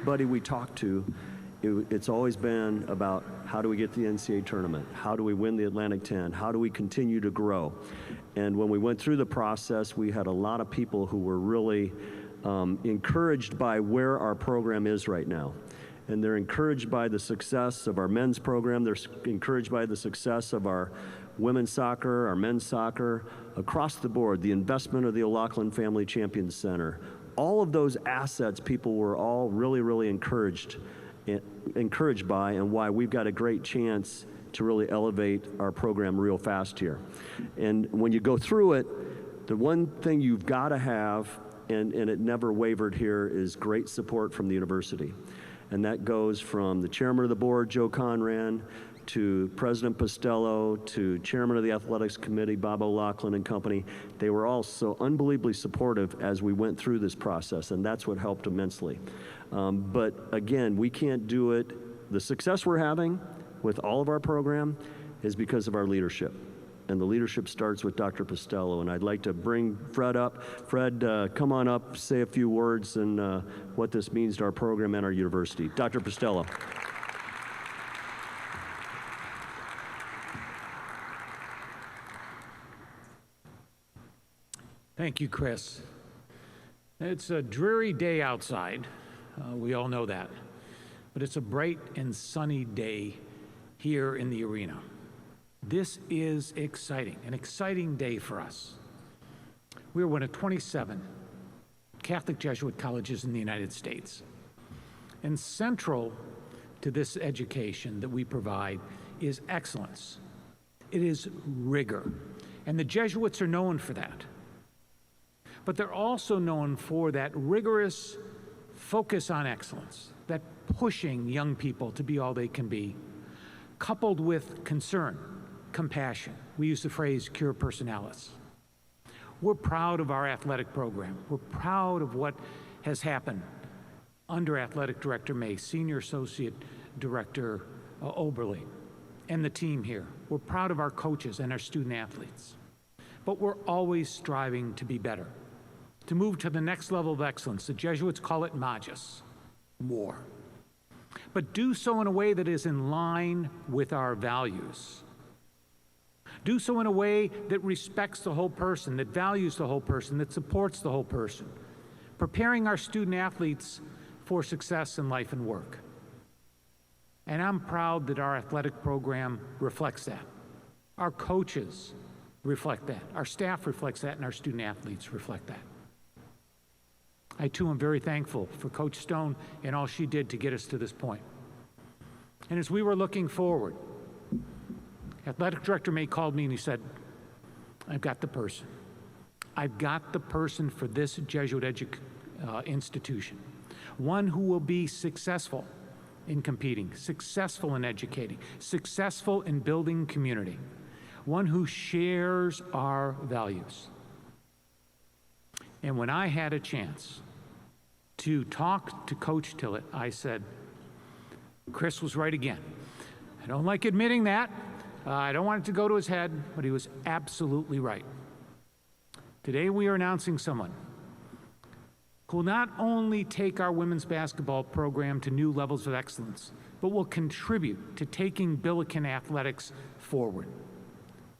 everybody we talk to, it's always been about how do we get to the NCAA tournament? How do we win the Atlantic 10? How do we continue to grow? And when we went through the process, we had a lot of people who were really encouraged by where our program is right now. And they're encouraged by the success of our men's program. They're encouraged by the success of our women's soccer, our men's soccer, across the board, the investment of the O'Loughlin Family Champions Center. All of those assets, people were all really, really encouraged by, and why we've got a great chance to really elevate our program real fast here. And when you go through it, the one thing you've got to have, and it never wavered here, is great support from the university. And that goes from the chairman of the board, Joe Conran, to President Postello, to chairman of the athletics committee, Bob O'Loughlin and company. They were all so unbelievably supportive as we went through this process, and that's what helped immensely. But again, we can't do it. The success we're having with all of our program is because of our leadership. And the leadership starts with Dr. Postello. And I'd like to bring Fred up. Fred, come on up, say a few words and what this means to our program and our university. Dr. Postello. Thank you, Chris. It's a dreary day outside. We all know that. But it's a bright and sunny day here in the arena. This is exciting, an exciting day for us. We're one of 27 Catholic Jesuit colleges in the United States. And central to this education that we provide is excellence. It is rigor. And the Jesuits are known for that. But they're also known for that rigorous focus on excellence, that pushing young people to be all they can be, coupled with concern, compassion. We use the phrase cura personalis. We're proud of our athletic program. We're proud of what has happened under Athletic Director May, Senior Associate Director Oberle, and the team here. We're proud of our coaches and our student athletes. But we're always striving to be better, to move to the next level of excellence. The Jesuits call it magis, more. But do so in a way that is in line with our values. Do so in a way that respects the whole person, that values the whole person, that supports the whole person, preparing our student athletes for success in life and work. And I'm proud that our athletic program reflects that. Our coaches reflect that. Our staff reflects that, and our student athletes reflect that. I, too, am very thankful for Coach Stone and all she did to get us to this point. And as we were looking forward, Athletic Director May called me and he said, I've got the person. I've got the person for this Jesuit institution. One who will be successful in competing, successful in educating, successful in building community. One who shares our values. And when I had a chance to talk to Coach Tillett, I said, Chris was right again. I don't like admitting that. I don't want it to go to his head, but he was absolutely right. Today we are announcing someone who will not only take our women's basketball program to new levels of excellence, but will contribute to taking Billiken athletics forward.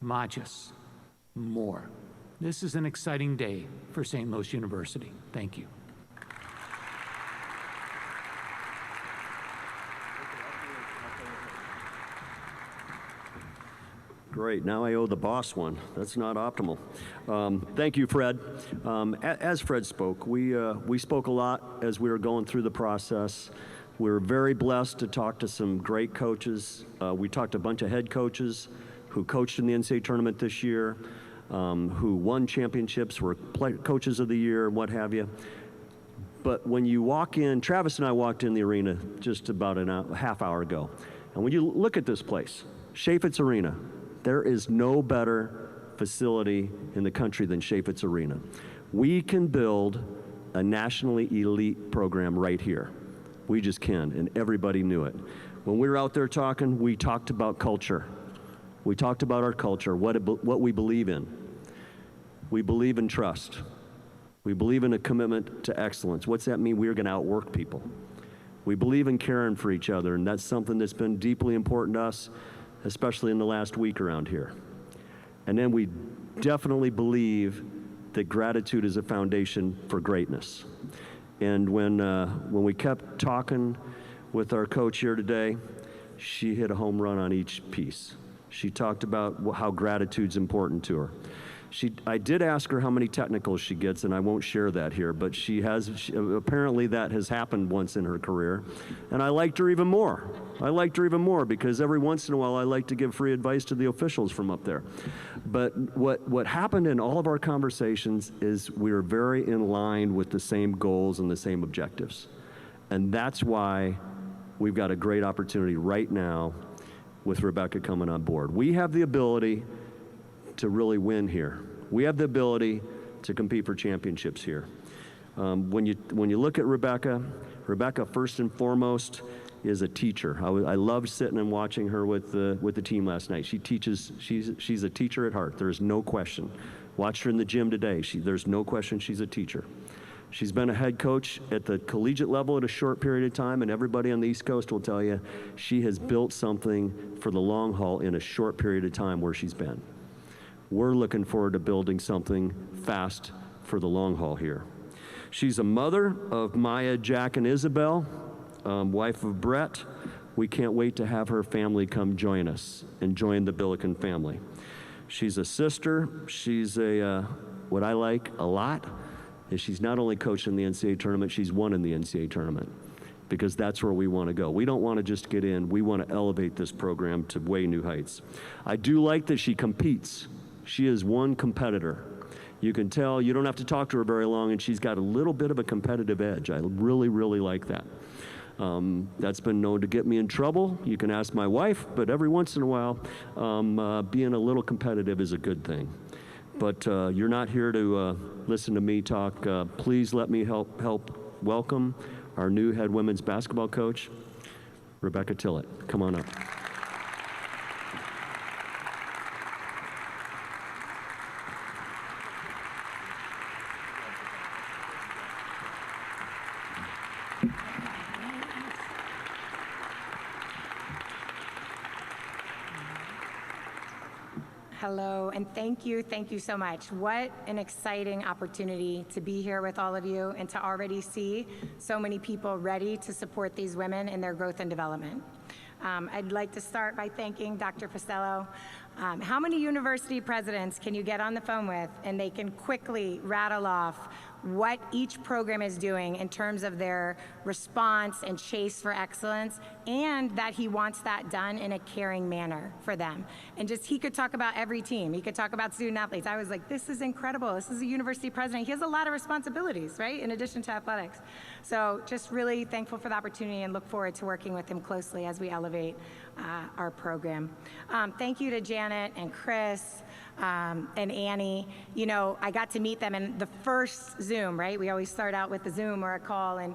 Magis, more. This is an exciting day for St. Louis University. Thank you. Great. Now I owe the boss one. That's not optimal. Thank you, Fred. As Fred spoke, we spoke a lot as we were going through the process. We were very blessed to talk to some great coaches. We talked to a bunch of head coaches who coached in the NCAA tournament this year, who won championships, were coaches of the year, what have you. But when you walk in, Travis and I walked in the arena just about a half hour ago. And when you look at this place, Chaifetz Arena, there is no better facility in the country than Chaifetz Arena. We can build a nationally elite program right here. We just can, and everybody knew it. When we were out there talking, we talked about culture. We talked about our culture, what we believe in. We believe in trust. We believe in a commitment to excellence. What's that mean? We're going to outwork people. We believe in caring for each other, and that's something that's been deeply important to us, especially in the last week around here. And then we definitely believe that gratitude is a foundation for greatness. And when we kept talking with our coach here today, she hit a home run on each piece. She talked about how gratitude's important to her. I did ask her how many technicals she gets, and I won't share that here, but apparently that has happened once in her career, and I liked her even more. I liked her even more because every once in a while I like to give free advice to the officials from up there. But what happened in all of our conversations is we were very in line with the same goals and the same objectives. And that's why we've got a great opportunity right now with Rebecca coming on board. We have the ability to really win here. We have the ability to compete for championships here. When you look at Rebecca first and foremost is a teacher. I loved sitting and watching her with the team last night. She teaches. She's a teacher at heart. There's no question. Watched her in the gym today. There's no question she's a teacher. She's been a head coach at the collegiate level at a short period of time, and everybody on the East Coast will tell you she has built something for the long haul in a short period of time where she's been. We're looking forward to building something fast for the long haul here. She's a mother of Maya, Jack, and Isabel, wife of Brett. We can't wait to have her family come join us and join the Billiken family. She's a sister. She's what I like a lot is she's not only coached in the NCAA tournament, she's won in the NCAA tournament, because that's where we want to go. We don't want to just get in. We want to elevate this program to way new heights. I do like that she competes. She is one competitor. You can tell, you don't have to talk to her very long, and she's got a little bit of a competitive edge. I really, really like that. That's been known to get me in trouble. You can ask my wife, but every once in a while, being a little competitive is a good thing. But you're not here to listen to me talk. Please let me help welcome our new head women's basketball coach, Rebecca Tillett. Come on up. Hello, and thank you so much. What an exciting opportunity to be here with all of you and to already see so many people ready to support these women in their growth and development. I'd like to start by thanking Dr. Pastello. How many university presidents can you get on the phone with and they can quickly rattle off what each program is doing in terms of their response and chase for excellence, and that he wants that done in a caring manner for them? And just, he could talk about every team. He could talk about student athletes. I was like, this is incredible. This is a university president. He has a lot of responsibilities, right, in addition to athletics. So just really thankful for the opportunity and look forward to working with him closely as we elevate our program. Thank you to Janet and Chris and Annie. You know, I got to meet them in the first Zoom, right? We always start out with a Zoom or a call, and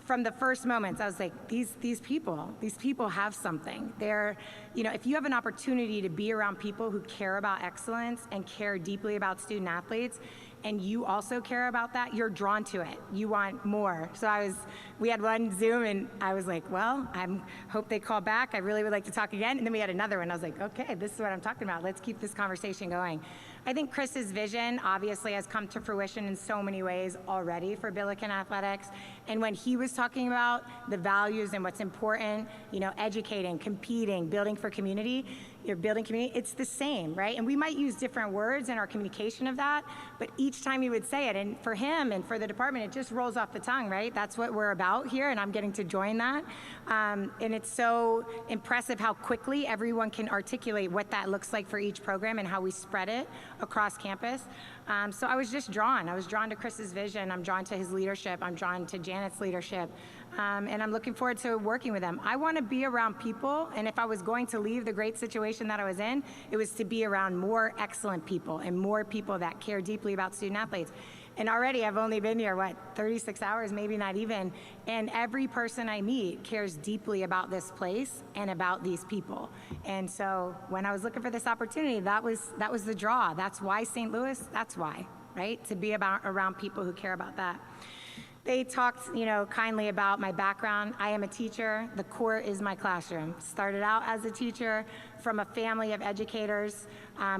from the first moments, I was like, these people have something. They're, you know, if you have an opportunity to be around people who care about excellence and care deeply about student athletes, and you also care about that, you're drawn to it. You want more. So we had one Zoom, and I was like, well, I hope they call back. I really would like to talk again. And then we had another one. I was like, okay, this is what I'm talking about. Let's keep this conversation going. I think Chris's vision obviously has come to fruition in so many ways already for Billiken Athletics. And when he was talking about the values and what's important, you know, educating, competing, building for community, you're building community, it's the same, right? And we might use different words in our communication of that, but each time he would say it, and for him and for the department, it just rolls off the tongue, right? That's what we're about here, and I'm getting to join that. And it's so impressive how quickly everyone can articulate what that looks like for each program and how we spread it across campus. So I was just drawn. I was drawn to Chris's vision. I'm drawn to his leadership. I'm drawn to Janet's leadership. And I'm looking forward to working with them. I want to be around people, and if I was going to leave the great situation that I was in, it was to be around more excellent people and more people that care deeply about student athletes. And already I've only been here, 36 hours, maybe not even, and every person I meet cares deeply about this place and about these people. And so when I was looking for this opportunity, that was the draw. That's why St. Louis, that's why, right? To be around people who care about that. They talked, kindly about my background. I am a teacher. The core is my classroom. Started out as a teacher from a family of educators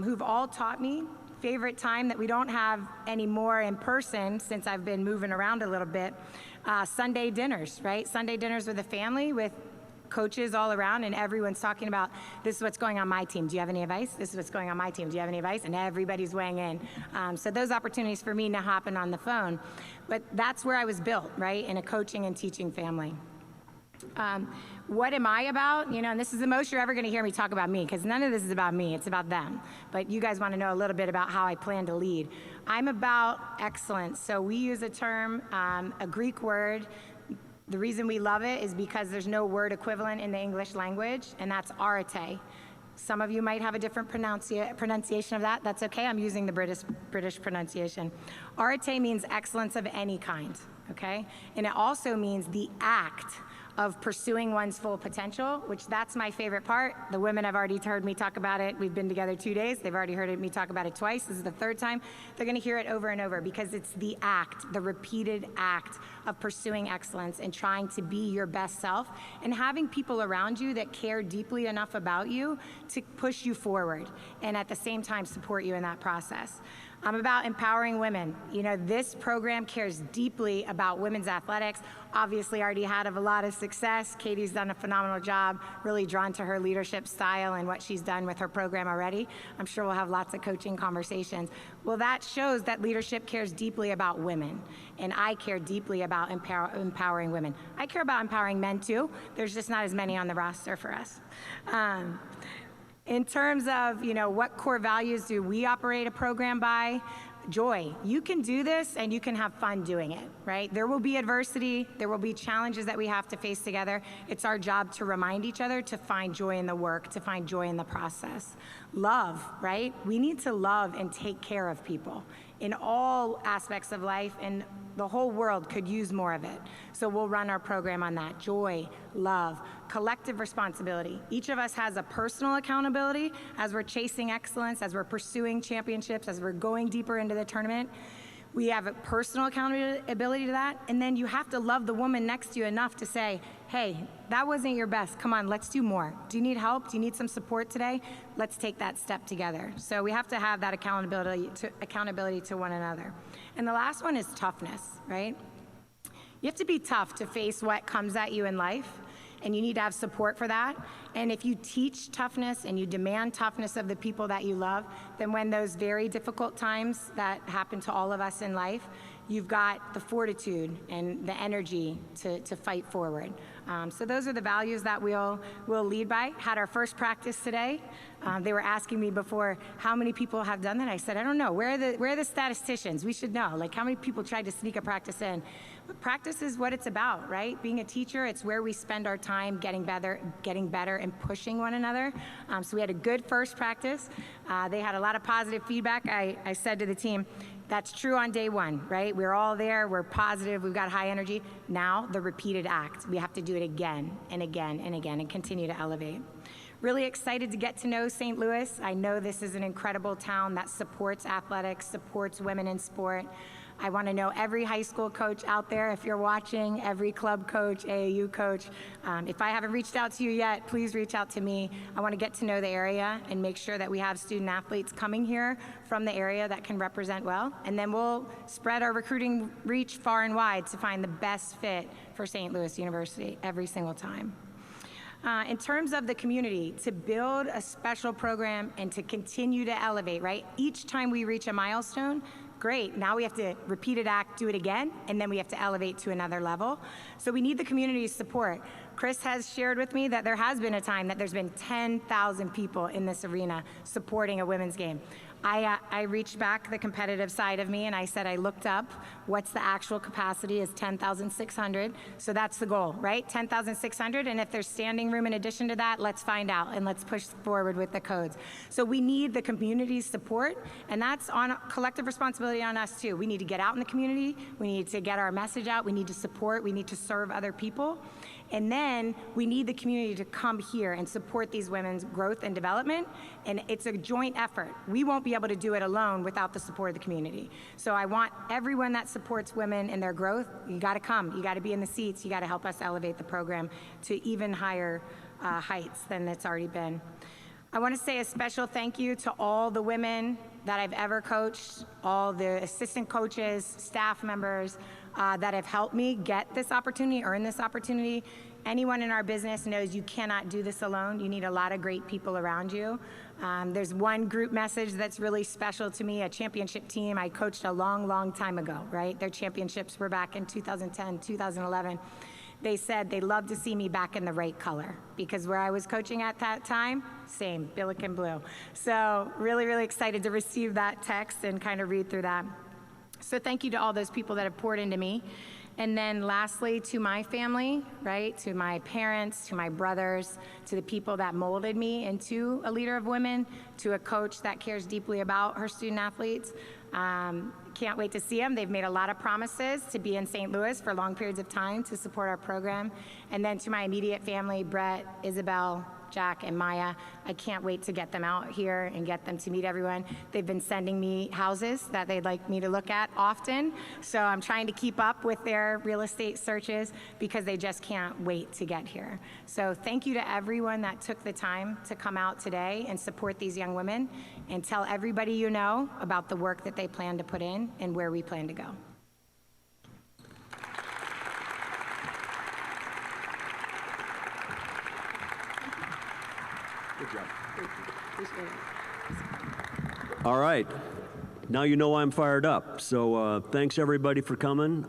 who've all taught me. Favorite time that we don't have anymore in person since I've been moving around a little bit, Sunday dinners, right? Sunday dinners with a family with coaches all around, and everyone's talking about, this is what's going on my team. Do you have any advice? This is what's going on my team. Do you have any advice? And everybody's weighing in. So those opportunities for me now happen on the phone. But that's where I was built, right? In a coaching and teaching family. What am I about? And this is the most you're ever going to hear me talk about me, because none of this is about me. It's about them. But you guys want to know a little bit about how I plan to lead. I'm about excellence. So we use a term, a Greek word. The reason we love it is because there's no word equivalent in the English language, and that's arete. Some of you might have a different pronunciation of that. That's okay. I'm using the British pronunciation. Arete means excellence of any kind, okay? And it also means the act of pursuing one's full potential, which that's my favorite part. The women have already heard me talk about it. We've been together 2 days. They've already heard me talk about it twice. This is the third time. They're going to hear it over and over because it's the act, the repeated act of pursuing excellence and trying to be your best self and having people around you that care deeply enough about you to push you forward and at the same time support you in that process. I'm about empowering women. This program cares deeply about women's athletics. Obviously, already had a lot of success. Katie's done a phenomenal job, really drawn to her leadership style and what she's done with her program already. I'm sure we'll have lots of coaching conversations. Well, that shows that leadership cares deeply about women, and I care deeply about empowering women. I care about empowering men too. There's just not as many on the roster for us. In terms of, what core values do we operate a program by? Joy. You can do this and you can have fun doing it, right? There will be adversity. There will be challenges that we have to face together. It's our job to remind each other to find joy in the work, to find joy in the process. Love, right? We need to love and take care of people in all aspects of life, and the whole world could use more of it. So we'll run our program on that. Joy, love, collective responsibility. Each of us has a personal accountability as we're chasing excellence, as we're pursuing championships, as we're going deeper into the tournament. We have a personal accountability to that, and then you have to love the woman next to you enough to say, hey, that wasn't your best. Come on, let's do more. Do you need help? Do you need some support today? Let's take that step together. So we have to have that accountability to one another. And the last one is toughness, right? You have to be tough to face what comes at you in life, and you need to have support for that. And if you teach toughness and you demand toughness of the people that you love, then when those very difficult times that happen to all of us in life, you've got the fortitude and the energy to fight forward. So those are the values that we'll lead by. Had our first practice today. They were asking me before how many people have done that. I said, I don't know. Where are the statisticians? We should know. Like, how many people tried to sneak a practice in? But practice is what it's about, right? Being a teacher, it's where we spend our time getting better, and pushing one another. So we had a good first practice. They had a lot of positive feedback. I said to the team, that's true on day one, right? We're all there, we're positive, we've got high energy. Now, the repeated act. We have to do it again and again and again and continue to elevate. Really excited to get to know St. Louis. I know this is an incredible town that supports athletics, supports women in sport. I want to know every high school coach out there, if you're watching, every club coach, AAU coach. If I haven't reached out to you yet, please reach out to me. I want to get to know the area and make sure that we have student athletes coming here from the area that can represent well. And then we'll spread our recruiting reach far and wide to find the best fit for St. Louis University every single time. In terms of the community, to build a special program and to continue to elevate, right? Each time we reach a milestone, great, now we have to repeat it, act, do it again, and then we have to elevate to another level. So we need the community's support. Chris has shared with me that there has been a time that there's been 10,000 people in this arena supporting a women's game. I reached back the competitive side of me and I said, I looked up what's the actual capacity is 10,600. So that's the goal, right? 10,600. And if there's standing room in addition to that, let's find out and let's push forward with the codes. So we need the community's support, and that's on collective responsibility on us too. We need to get out in the community. We need to get our message out. We need to support. We need to serve other people. And then we need the community to come here and support these women's growth and development. And it's a joint effort. We won't be able to do it alone without the support of the community. So I want everyone that supports women in their growth, you got to come. You got to be in the seats. You got to help us elevate the program to even higher heights than it's already been. I want to say a special thank you to all the women that I've ever coached, all the assistant coaches, staff members that have helped me get this opportunity, earn this opportunity. Anyone in our business knows you cannot do this alone. You need a lot of great people around you. There's one group message that's really special to me, a championship team I coached a long, long time ago, right? Their championships were back in 2010, 2011. They said they love to see me back in the right color because where I was coaching at that time, same, Billiken blue. So really, really excited to receive that text and kind of read through that. So thank you to all those people that have poured into me. And then lastly, to my family, right, to my parents, to my brothers, to the people that molded me into a leader of women, to a coach that cares deeply about her student athletes. Can't wait to see them. They've made a lot of promises to be in St. Louis for long periods of time to support our program. And then to my immediate family, Brett, Isabel, Jack, and Maya, I can't wait to get them out here and get them to meet everyone. They've been sending me houses that they'd like me to look at often, so I'm trying to keep up with their real estate searches because they just can't wait to get here. So thank you to everyone that took the time to come out today and support these young women, and tell everybody you know about the work that they plan to put in and where we plan to go. Good job. Thank you. Appreciate it. All right. Now you know I'm fired up. So thanks everybody for coming.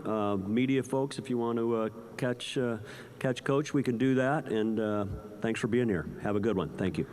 Media folks, if you want to catch Coach, we can do that. And thanks for being here. Have a good one. Thank you.